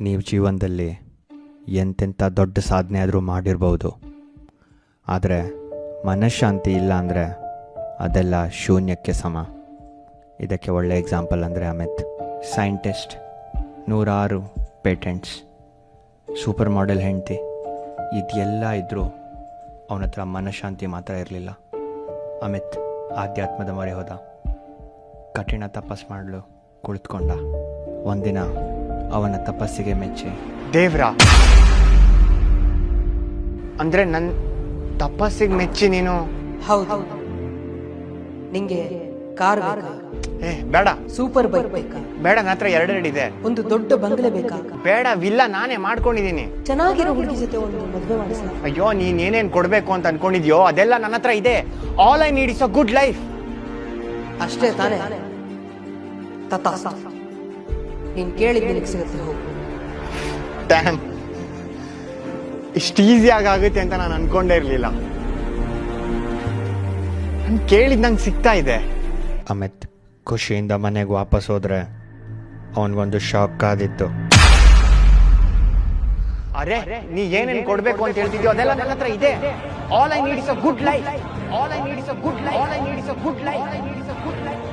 ನೀವು ಜೀವನದಲ್ಲಿ ಎಂತೆಂಥ ದೊಡ್ಡ ಸಾಧನೆ ಆದರೂ ಮಾಡಿರ್ಬೋದು, ಆದರೆ ಮನಃಶಾಂತಿ ಇಲ್ಲ ಅಂದರೆ ಅದೆಲ್ಲ ಶೂನ್ಯಕ್ಕೆ ಸಮ. ಇದಕ್ಕೆ ಒಳ್ಳೆ ಎಕ್ಸಾಂಪಲ್ ಅಂದರೆ Amit. Scientist, 106 patents, super model ಹೆಂಡತಿ, ಇದೆಲ್ಲ ಇದ್ದರೂ ಅವನ ಹತ್ರ ಮನಃಶಾಂತಿ ಮಾತ್ರ ಇರಲಿಲ್ಲ. ಅಮಿತ್ ಆಧ್ಯಾತ್ಮದ ಮೊರೆ ಹೋದ. ಕಠಿಣ ತಪಸ್ ಮಾಡಲು ಕುಳಿತುಕೊಂಡ. ಒಂದಿನ ಅವನ ತಪಸ್ಸಿಗೆ ಮೆಚ್ಚಿ, ದೇವ್ರ ಅಂದ್ರೆ ನನ್ನ ತಪಸ್ಸಿಗೆ ಮೆಚ್ಚಿ ನೀನು? ಹೌದು. ನಿಂಗೆ ಕಾರ್ ಬೇಕಾ? ಬೇಡ. ಸೂಪರ್ ಬೈಕ್ ಬೇಕಾ? ಬೇಡ, ನನ್ನ ಹತ್ರ ಎರಡೆರಡಿದೆ. ಒಂದು ದೊಡ್ಡ ಬಂಗಲೆ ಬೇಕಾ? ಬೇಡ, ವಿಲ್ಲ ನಾನೇ ಮಾಡ್ಕೊಂಡಿದ್ದೀನಿ. ಚೆನ್ನಾಗಿರೋ ಹುಡುಗಿ ಜೊತೆ ಒಂದು ಮದುವೆ ಮಾಡಿಸಲ. ಅಯ್ಯೋ, ನೀನ್ ಏನೇನ್ ಕೊಡ್ಬೇಕು ಅಂತ ಅನ್ಕೊಂಡಿದ್ಯೋ ಅದೆಲ್ಲ ನನ್ನ ಹತ್ರ ಇದೆ. All I need is a good life. ಅಷ್ಟೇ ತಾನೇ? ತಥಾಸ್ತು. ನೀನ್ ಕೇಳಿದ್ ನಿನಗೆ ಸಿಗುತ್ತೆ, ಹೋಗು. ಡ್ಯಾಮ್, ಇಷ್ಟು ಈಸಿಯಾಗಿ ಆಗುತ್ತೆ ಅಂತ ನಾನು ಅನ್ಕೊಂಡೇ ಇರ್ಲಿಲ್ಲ. ನಾನು ಕೇಳಿದ್ ನಂಗೆ ಸಿಗ್ತಾ ಇದೆ. ಅಮಿತ್ ಖುಷಿಯಿಂದ ಮನೆಗೆ ವಾಪಸ್ ಹೋದ್ರೆ ಅವನಿಗೊಂದು ಶಾಕ್ ಕಾದಿತ್ತು. ಅರೆ, ನೀ ಏನೇನ್ ಕೊಡ್ಬೇಕು ಅಂತ ಹೇಳ್ತಿದ್ಯೋ ಅದೆಲ್ಲ ನನ್ನ ಹತ್ರ ಇದೆ. All I need is a good life. All I need is a good life. All I need is a good life.